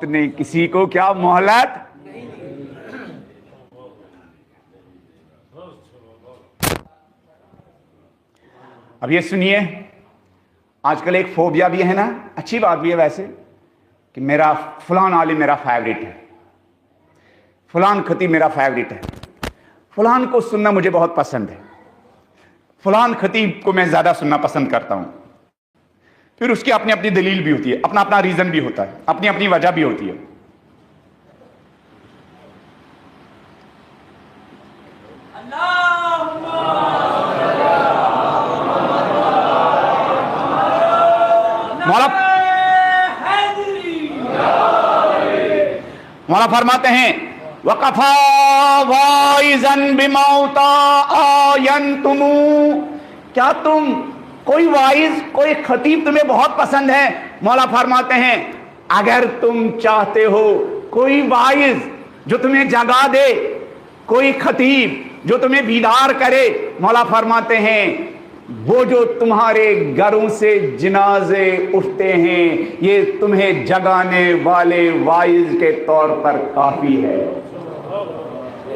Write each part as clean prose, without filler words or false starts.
نے کسی کو کیا مہلت. اب یہ سنیے، آج کل ایک فوبیا بھی ہے نا، اچھی بات بھی ہے ویسے، کہ میرا فلان عالم میرا فیوریٹ ہے، فلان خطیب میرا فیوریٹ ہے، فلان کو سننا مجھے بہت پسند ہے، فلان خطیب کو میں زیادہ سننا پسند کرتا ہوں. پھر اس کی اپنی اپنی دلیل بھی ہوتی ہے، اپنا اپنا ریزن بھی ہوتا ہے، اپنی اپنی وجہ بھی ہوتی ہے. مولا فرماتے ہیں وَقَفَا وَائِزًا بِمَوْتَا آيَنْتُمُ، کیا تم کوئی وائز کوئی خطیب تمہیں بہت پسند ہے؟ مولا فرماتے ہیں اگر تم چاہتے ہو کوئی وائز جو تمہیں جگا دے، کوئی خطیب جو تمہیں بیدار کرے، مولا فرماتے ہیں وہ جو تمہارے گھروں سے جنازے اٹھتے ہیں یہ تمہیں جگانے والے وائز کے طور پر کافی ہے.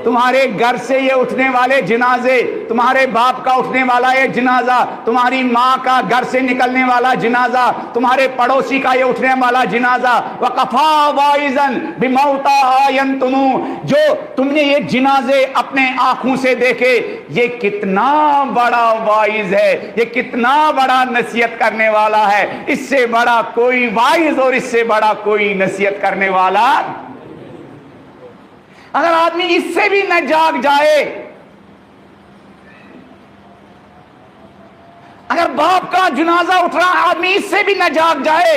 تمہارے گھر سے یہ اٹھنے والے جنازے، تمہارے باپ کا اٹھنے والا یہ جنازہ، تمہاری ماں کا گھر سے نکلنے والا جنازہ، تمہارے پڑوسی کا یہ اٹھنے والا جنازہ، وَقَفَا وَائِزًا بِمَوْتَا آيَنْتُمُ، جو تم نے یہ جنازے اپنے آنکھوں سے دیکھے، یہ کتنا بڑا وائز ہے، یہ کتنا بڑا نصیحت کرنے والا ہے. اس سے بڑا کوئی وائز اور اس سے بڑا کوئی نصیحت کرنے والا. اگر آدمی اس سے بھی نہ جاگ جائے، اگر باپ کا جنازہ اٹھ رہا آدمی اس سے بھی نہ جاگ جائے،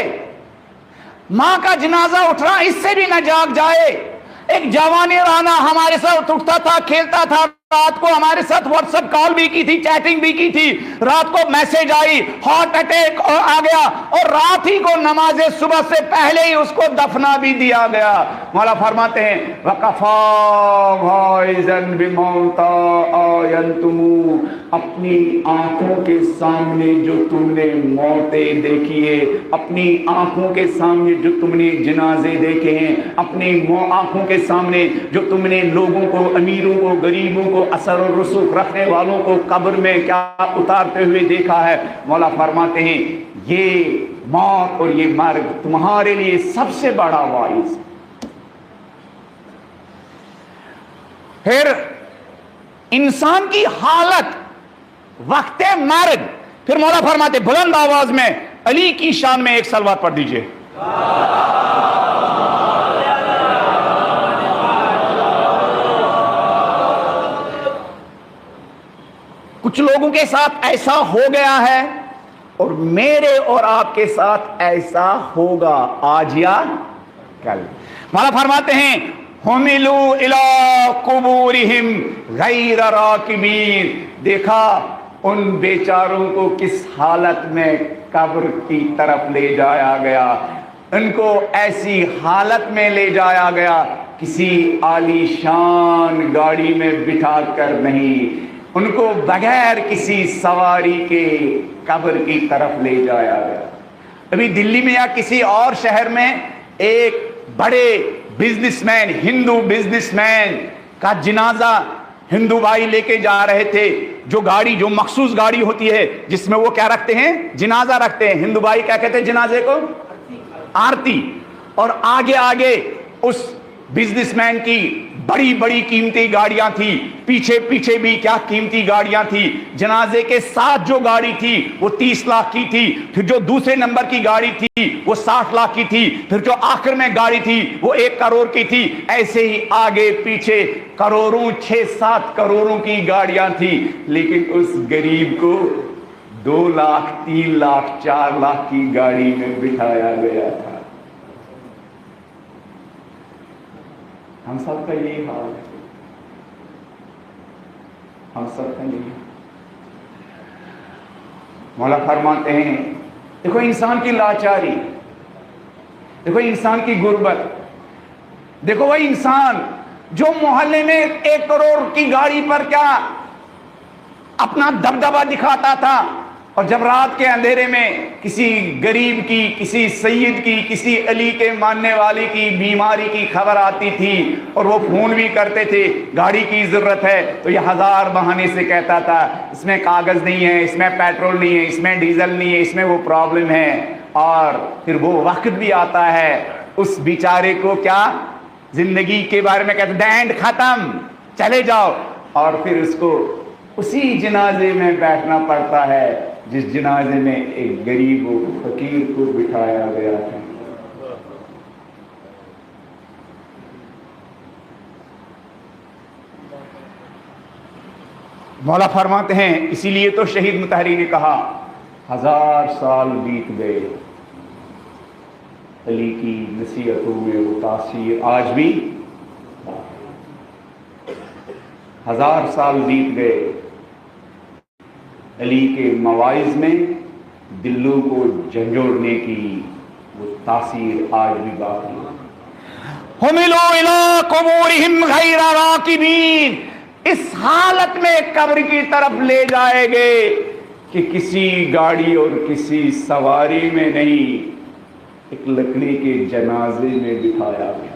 ماں کا جنازہ اٹھ رہا اس سے بھی نہ جاگ جائے. ایک جوان رانا ہمارے ساتھ اٹھتا تھا، کھیلتا تھا، رات کو ہمارے ساتھ واٹس ایپ کال بھی کی تھی، چیٹنگ بھی کی تھی، رات کو میسج آئی، ہارٹ اٹیک آ گیا اور رات ہی کو نماز صبح سے پہلے ہی اس کو دفنا بھی دیا گیا. مولا فرماتے ہیں وَقَفَا وَائِزًا بِمَوْتَا آيَنْتُمُ، اپنی آنکھوں کے سامنے جو تم نے موتیں دیکھی ہے، اپنی آنکھوں کے سامنے جو تم نے جنازے دیکھے ہیں، اپنی آنکھوں کے سامنے جو تم نے لوگوں کو، امیروں کو، غریبوں کو، اثر و رسوخ رکھنے والوں کو قبر میں کیا اتارتے ہوئے دیکھا ہے. مولا فرماتے ہیں یہ موت اور یہ مرگ تمہارے لیے سب سے بڑا وائز. پھر انسان کی حالت وقت مرگ، پھر مولا فرماتے بلند آواز میں علی کی شان میں ایک صلوات پڑھ دیجئے. کچھ لوگوں کے ساتھ ایسا ہو گیا ہے اور میرے اور آپ کے ساتھ ایسا ہوگا آج یا کل. مولا فرماتے ہیں حملوا الی قبورہم غیر راکبین، دیکھا ان بیچاروں کو کس حالت میں قبر کی طرف لے جایا گیا. ان کو ایسی حالت میں لے جایا گیا، کسی عالی شان گاڑی میں بٹھا کر نہیں، ان کو بغیر کسی سواری کے قبر کی طرف لے جایا گیا. ابھی دلی میں یا کسی اور شہر میں ایک بڑے بزنس مین، ہندو بزنس مین کا جنازہ ہندو بھائی لے کے جا رہے تھے. جو گاڑی، جو مخصوص گاڑی ہوتی ہے جس میں وہ کیا رکھتے ہیں، جنازہ رکھتے ہیں. ہندو بھائی کیا کہتے ہیں جنازے کو؟ آرتی. اور آگے آگے اس بزنس مین کی بڑی بڑی قیمتی گاڑیاں تھی، پیچھے پیچھے بھی کیا قیمتی گاڑیاں تھی. جنازے کے ساتھ جو گاڑی تھی وہ 30 لاکھ کی تھی، پھر جو دوسرے نمبر کی گاڑی تھی وہ 60 لاکھ کی تھی، پھر جو آخر میں گاڑی تھی وہ 1 کروڑ کی تھی. ایسے ہی آگے پیچھے کروڑوں، 6-7 کروڑوں کی گاڑیاں تھی. لیکن اس غریب کو 2 لاکھ، 3 لاکھ، 4 لاکھ کی گاڑی میں بٹھایا گیا تھا. ہم سب کا یہی حال ہے، ہم سب کا یہی. مولا فرماتے ہیں دیکھو انسان کی لاچاری، دیکھو انسان کی غربت، دیکھو وہ انسان جو محلے میں 1 کروڑ کی گاڑی پر کیا اپنا دبدبہ دکھاتا تھا اور جب رات کے اندھیرے میں کسی غریب کی، کسی سید کی، کسی علی کے ماننے والے کی بیماری کی خبر آتی تھی اور وہ فون بھی کرتے تھے گاڑی کی ضرورت ہے، تو یہ ہزار بہانے سے کہتا تھا اس میں کاغذ نہیں ہے، اس میں پیٹرول نہیں ہے، اس میں ڈیزل نہیں ہے، اس میں وہ پرابلم ہے. اور پھر وہ وقت بھی آتا ہے اس بیچارے کو کیا زندگی کے بارے میں کہتے ہیں اینڈ ختم، چلے جاؤ، اور پھر اس کو اسی جنازے میں بیٹھنا پڑتا ہے جس جنازے میں ایک غریب و فقیر کو بٹھایا گیا تھا. مولا فرماتے ہیں اسی لیے تو شہید مطہری نے کہا 1000 سال بیت گئے، علی کی نصیحتوں میں وہ تاثیر آج بھی 1000 سال بیت گئے، علی کے مواعظ میں دلوں کو جھنجھوڑنے کی وہ تاثیر آج بھی باقی ہے. حملوا الی قبورہم غیر راکبین، اس حالت میں قبر کی طرف لے جائے گے کہ کسی گاڑی اور کسی سواری میں نہیں، ایک لکڑی کے جنازے میں بٹھایا گیا.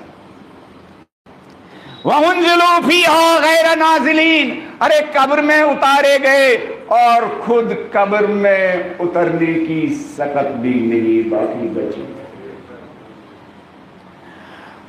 وَأُنزِلُوا فِيهَا غَيْرَ نَازِلِينَ، ارے قبر میں اتارے گئے اور خود قبر میں اترنے کی سکت بھی نہیں باقی بچی.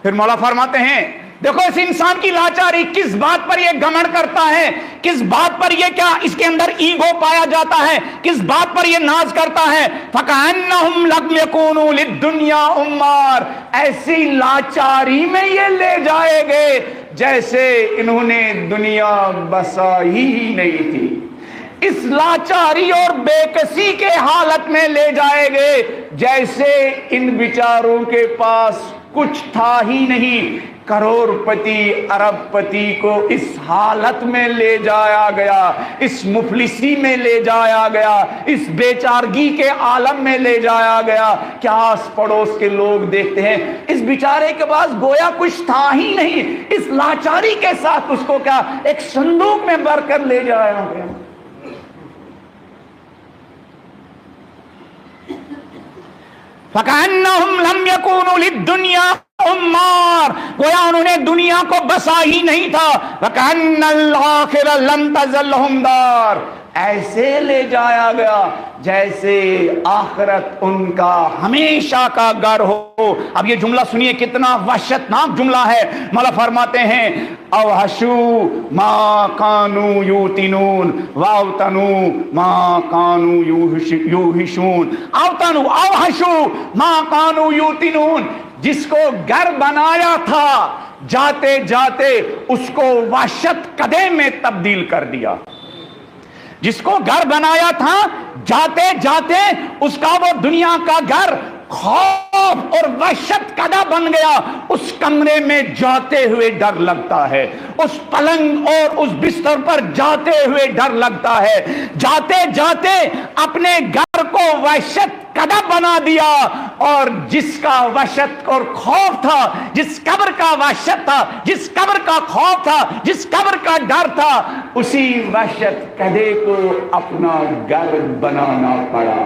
پھر مولا فرماتے ہیں دیکھو اس انسان کی لاچاری، کس بات پر یہ گھمنڈ کرتا ہے، کس بات پر یہ کیا اس کے اندر ایگو پایا جاتا ہے، کس بات پر یہ ناز کرتا ہے. فَكَأَنَّهُمْ لَمْ يَكُونُوا لِلدُّنْيَا عُمَّارٍ، ایسی لاچاری میں یہ لے جائے گے جیسے انہوں نے دنیا بسائی ہی نہیں تھی. اس لاچاری اور بے کسی کے حالت میں لے جائے گے جیسے ان بیچاروں کے پاس کچھ تھا ہی نہیں. کروڑ پتی ارب پتی کو اس حالت میں لے جایا گیا، اس مفلسی میں لے جایا گیا، اس بیچارگی کے عالم میں لے جایا گیا کہ آس پڑوس کے لوگ دیکھتے ہیں اس بیچارے کے پاس گویا کچھ تھا ہی نہیں، اس لاچاری کے ساتھ اس کو کیا ایک صندوق میں بھر کر لے جایا گیا. فَكَأَنَّهُمْ لَمْ يَكُونُوا لِلدُّنْيَا عُمَّارٍ، گویا انہوں نے دنیا کو بسا ہی نہیں تھا. وَكَأَنَّ الْآخِرَ لَمْ تَزَلْ لَهُمْ دَارٌ، ایسے لے جایا گیا جیسے آخرت ان کا ہمیشہ کا گھر ہو. اب یہ جملہ سنیے کتنا وحشتناک جملہ ہے. مولا فرماتے ہیں اوحشوا ما کانوا یوتنون واوتنوا ما کانوا یوحشون. اوتنوا اوحشوا ما کانوا یوتنون، جس کو گھر بنایا تھا جاتے جاتے اس کو وحشت قدے میں تبدیل کر دیا. جس کو گھر بنایا تھا جاتے جاتے اس کا وہ دنیا کا گھر خوف اور وحشت کدہ بن گیا. اس کمرے میں جاتے ہوئے ڈر لگتا ہے، اس پلنگ اور اس بستر پر جاتے ہوئے ڈر لگتا ہے. جاتے جاتے اپنے گھر کو وحشت کدہ بنا دیا، اور جس کا وحشت اور خوف تھا، جس قبر کا وحشت تھا، جس قبر کا خوف تھا، جس قبر کا ڈر تھا، اسی وحشت کدے کو اپنا گھر بنانا پڑا.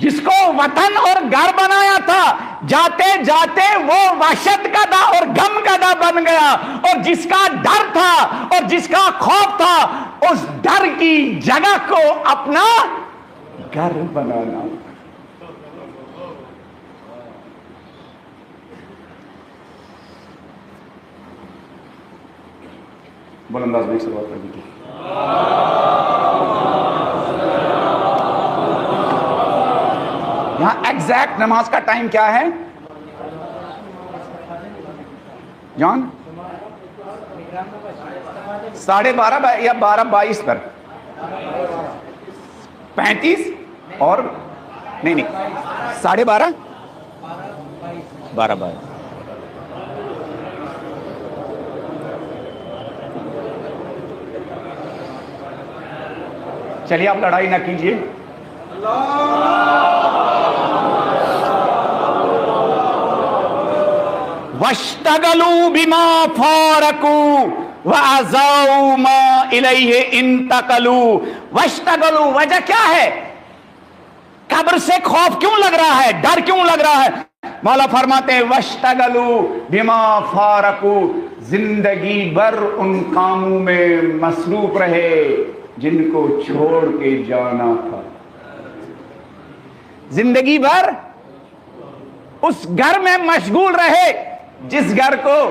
جس کو وطن اور گھر بنایا تھا جاتے جاتے وہ وحشت کدہ اور غم کدہ بن گیا، اور جس کا ڈر تھا اور جس کا خوف تھا اس ڈر کی جگہ کو اپنا گھر بنانا. بلند آواز میں سلوات کر دیجیے. یہاں ایگزیکٹ نماز کا ٹائم کیا ہے جان؟ 12:30 یا 12:22 پر 35 اور نہیں 12:30 12:22. چلیے آپ لڑائی نہ کیجیے. وَاشْتَغَلُوا بِمَا فَارَقُوا، वअज़ाउ मा इलैहि इंतकलू वश्तगलू। वजह क्या है? कब्र से खौफ क्यों लग रहा है, डर क्यों लग रहा है? मौला फरमाते हैं वश्तगलू बिमा फारकू, जिंदगी भर उन कामों में मसरूफ रहे जिनको छोड़ के जाना था। जिंदगी भर उस घर में मशगूल रहे जिस घर को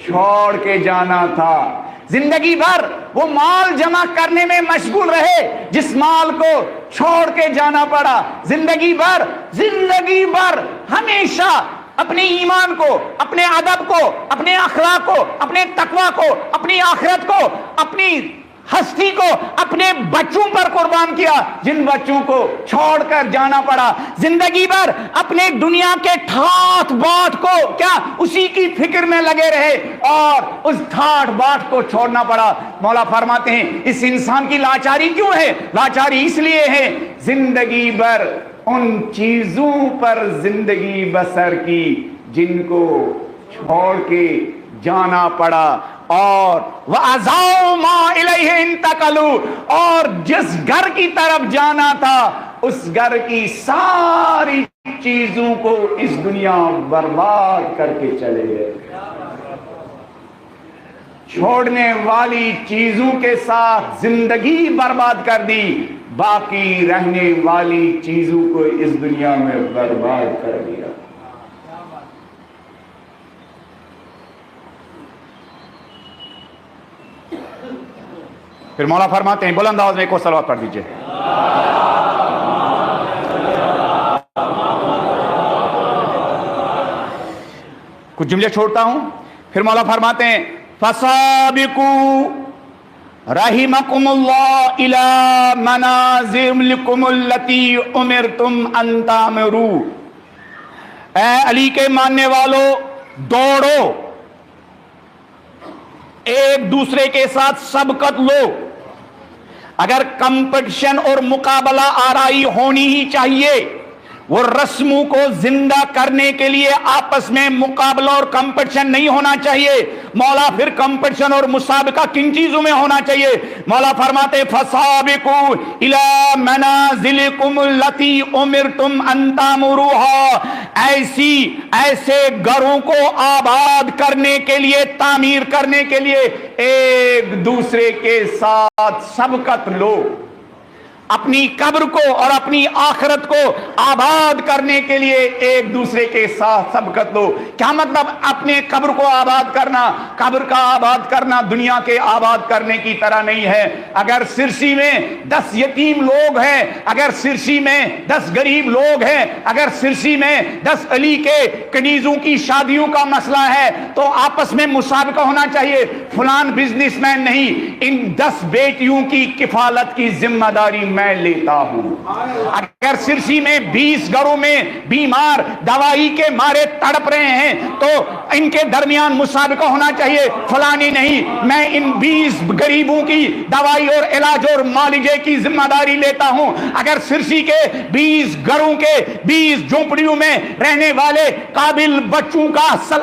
छोड़ के जाना था। जिंदगी भर वो माल जमा करने में मशगूल रहे जिस माल को छोड़ के जाना पड़ा। जिंदगी भर हमेशा अपने ईमान को, अपने अदब को, अपने अखलाक को, अपने तकवा को, अपनी आखिरत को, अपनी हस्ती को अपने बच्चों पर कुर्बान किया जिन बच्चों को छोड़कर जाना पड़ा। जिंदगी भर अपने दुनिया के ठाठ बाट को क्या उसी की फिक्र में लगे रहे और उस ठाठ बाट को छोड़ना पड़ा। मौला फरमाते हैं इस इंसान की लाचारी क्यों है? लाचारी इसलिए है जिंदगी भर उन चीजों पर जिंदगी बसर की जिनको छोड़ के जाना पड़ा। और वअज़ाउ मा इलैहि इंतकलू, और जिस घर की तरफ जाना था उस घर की सारी चीजों को इस दुनिया बर्बाद करके चले गए। छोड़ने वाली चीजों के साथ जिंदगी बर्बाद कर दी, बाकी रहने वाली चीजों को इस दुनिया में बर्बाद कर दिया। फिर मौला फरमाते हैं बुलंद आवाज में एक और सलवात पढ़ दीजिए। कुछ जुमले छोड़ता हूं। फिर मौला फरमाते हैं फसाबिकू रहिमकुमुल्लाह इला मनाजिलिकुमुल्लती उमिरतुम अन तामरू। ऐ अली के मानने वालों, दौड़ो, एक दूसरे के साथ सबकत लो। अगर कंपटीशन और मुकाबला आराई होनी ही चाहिए, वो रस्मों को जिंदा करने के लिए आपस में मुकाबला और कंपटीशन नहीं होना चाहिए। मौला फिर कंपटीशन और मुसाबिका किन चीजों में होना चाहिए? मौला फरमाते फसाबिकू इला मनाजिलिकुम लती उमिरतुम अन तामुरूहा। ऐसे घरों को आबाद करने के लिए, तामीर करने के लिए एक दूसरे के साथ सबकत लो। अपनी कब्र को और अपनी आखिरत को आबाद करने के लिए एक दूसरे के साथ सबकत लो। क्या मतलब अपने कब्र को आबाद करना? कब्र का आबाद करना दुनिया के आबाद करने की तरह नहीं है। अगर सिरसी में 10 यतीम लोग हैं, अगर सिरसी में 10 गरीब लोग हैं, अगर सिरसी में 10 अली के कनीजों की शादियों का मसला है तो आपस में मुसाबिका होना चाहिए। फलान बिजनेसमैन नहीं, इन 10 बेटियों की किफालत की जिम्मेदारी मैं लेता हूं। अगर सिरसी में 20 घरों में बीमार दवाई के मारे तड़प रहे हैं तो इनके दरमियान मुसाबिका होना चाहिए। फलानी नहीं, मैं इन 20 गरीबों की दवाई और इलाज और मालिजे की जिम्मेदारी लेता हूं। अगर सिरसी के 20 घरों के 20 झोंपड़ियों में रहने वाले काबिल बच्चों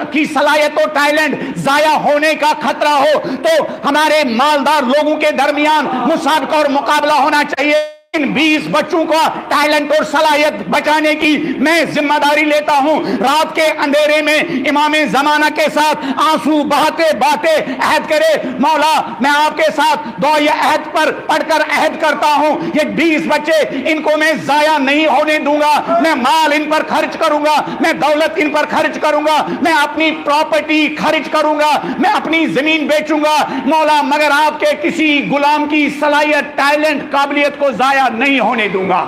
की सलाहियत और टैलेंट जाया होने का खतरा हो तो हमारे मालदार लोगों के दरमियान मुसाबिका और मुकाबला होना चाहिए। इन 20 बच्चों को टैलेंट और सलाहियत बचाने की मैं जिम्मेदारी लेता हूं। रात के अंधेरे में इमाम जमाना के साथ आंसू बहाते बहाते अहद करे, मौला मैं आपके साथ दो ये अहद पर पढ़कर अहद करता हूं, ये 20 बच्चे इनको मैं जाया नहीं होने दूंगा। मैं माल इन पर खर्च करूंगा, मैं दौलत इन पर खर्च करूंगा, मैं अपनी प्रॉपर्टी खर्च करूंगा, मैं अपनी जमीन बेचूंगा मौला, मगर आपके किसी गुलाम की सलाहियत, टैलेंट, काबिलियत को जाया नहीं होने दूंगा।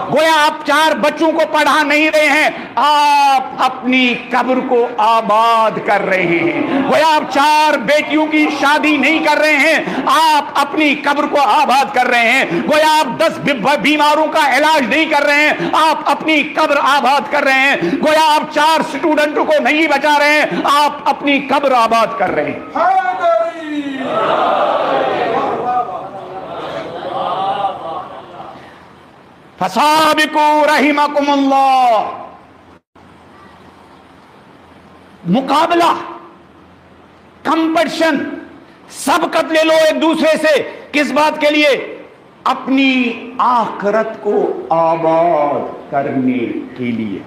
गोया आप 4 बच्चों को पढ़ा नहीं रहे हैं, आप अपनी कब्र को आबाद कर रहे हैं। गोया आप 4 बेटियों की शादी नहीं कर रहे हैं, आप अपनी कब्र को आबाद कर रहे हैं। गोया आप 10 बीमारों का इलाज नहीं कर रहे हैं, आप अपनी कब्र आबाद कर रहे हैं। गोया आप 4 स्टूडेंटों को नहीं बचा रहे हैं, आप अपनी कब्र आबाद कर रहे हैं। फसाबिकू रहिमकुमुल्लाह। मुकाबला कंपटीशन, सबकत ले लो एक दूसरे से। किस बात के लिए? अपनी आखिरत को आबाद करने के लिए,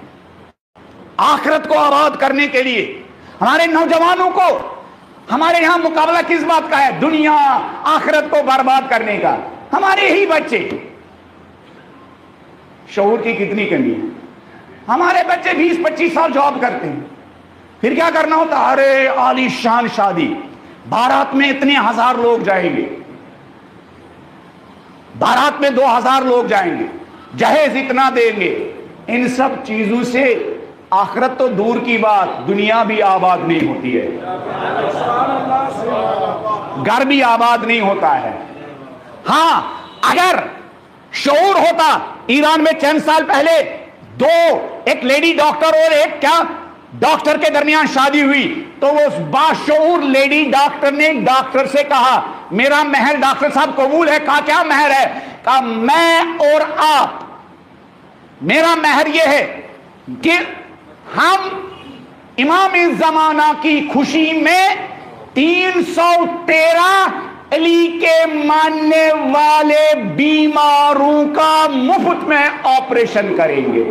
आखिरत को आबाद करने के लिए। हमारे नौजवानों को, हमारे यहां मुकाबला किस बात का है? दुनिया आखिरत को बर्बाद करने का। हमारे ही बच्चे, शऊर की कितनी कमी है। हमारे बच्चे 20-25 साल जॉब करते हैं, फिर क्या करना होता? अरे आलीशान शादी, बारात में इतने हजार लोग जाएंगे, बारात में 2000 लोग जाएंगे, जहेज इतना देंगे। इन सब चीजों से आखिरत तो दूर की बात, दुनिया भी आबाद नहीं होती है, घर भी आबाद नहीं होता है। हां, अगर शऊर होता, ईरान में चंद साल पहले एक लेडी डॉक्टर और एक डॉक्टर के दरमियान शादी हुई, तो वो बाशऊर लेडी डॉक्टर ने डॉक्टर से कहा, मेरा महर डॉक्टर साहब कबूल है। कहा क्या महर है? कहा मैं और आप, मेरा महर यह है कि हम इमाम जमाना की खुशी में 313 अली के मानने वाले बीमारों का मुफ्त में ऑपरेशन करेंगे।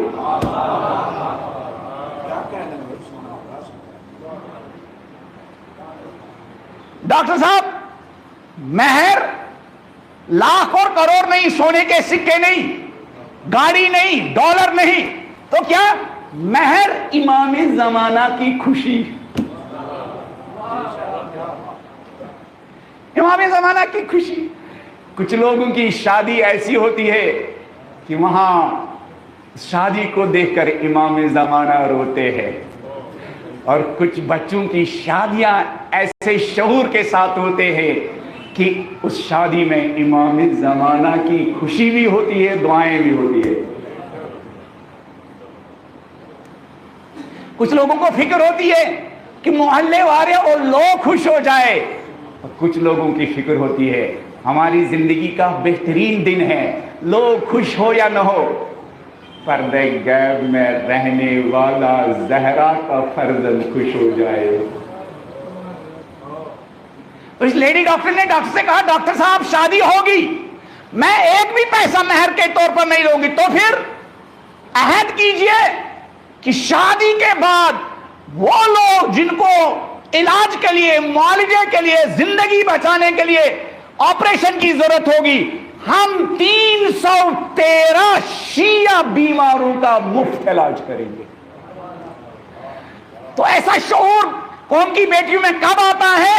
डॉक्टर साहब, महर लाख और करोड़ नहीं, सोने के सिक्के नहीं, गाड़ी नहीं, डॉलर नहीं, तो क्या? महर इमाम जमाना की खुशी, इमाम जमाना की खुशी। कुछ लोगों की शादी ऐसी होती है कि वहां शादी को देखकर इमाम जमाना रोते हैं, और कुछ बच्चों की शादियां ऐसे शऊर के साथ होते हैं कि उस शादी में इमाम जमाना की खुशी भी होती है, दुआएं भी होती है। कुछ लोगों को फिक्र होती है कि मोहल्ले वाले और लोग खुश हो जाए, और कुछ लोगों की फिक्र होती है हमारी जिंदगी का बेहतरीन दिन है, लोग खुश हो या न हो, पर्दे गैब में रहने वाला जहरा का फर्जंद खुश हो जाए। तो इस लेडी डॉक्टर ने डॉक्टर से कहा, डॉक्टर साहब शादी होगी, मैं एक भी पैसा महर के तौर पर नहीं लूंगी। तो फिर अहद कीजिए कि शादी के बाद वो लोग जिनको इलाज के लिए, मुआवजे के लिए, जिंदगी बचाने के लिए ऑपरेशन की जरूरत होगी, हम 313 शिया बीमारों का मुफ्त इलाज करेंगे। तो ऐसा शऊर कौम की बेटियों में कब आता है?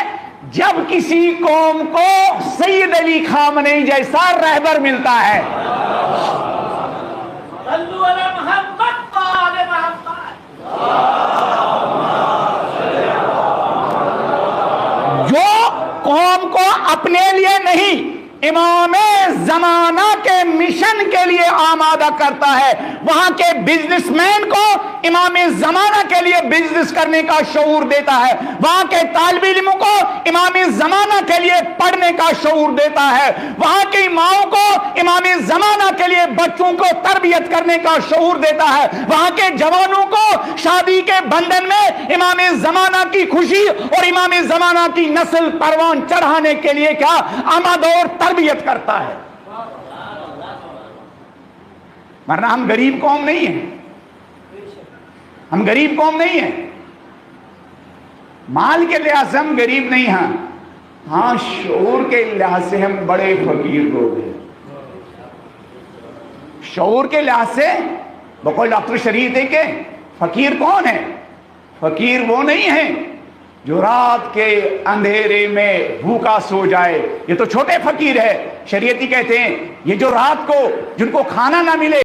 जब किसी कौम को सैयद अली खामनेई जैसा रहबर मिलता है। जो कौम को अपने लिए नहीं, इमामे जमाना के मिशन के लिए आमादा करता है, वहां के बिजनेसमैन को इमामे जमाना के लिए बिजनेस करने का शऊर देता है, वहां के तालिब इल्म को इमामे जमाना के लिए पढ़ने का शऊर देता है, वहां की माओं को इमामे जमाना के लिए बच्चों को तरबियत करने का शऊर देता है, वहां के जवानों को शादी के बंधन में इमामे जमाना की खुशी और इमामे जमाना की नस्ल परवान चढ़ाने के लिए क्या आमादा और तरबियत करता है। वरना हम गरीब कौम नहीं है, हम गरीब कौम नहीं है, माल के लिहाज से हम गरीब नहीं हैं, हाँ शऊर के लिहाज से हम बड़े फकीर लोग हैं। शऊर के लिहाज से बकौल डॉक्टर शरीफ है कि फकीर कौन है? फकीर वो नहीं है जो रात के अंधेरे में भूखा सो जाए, ये तो छोटे फकीर है। शरीयती कहते हैं ये जो रात को जिनको खाना ना मिले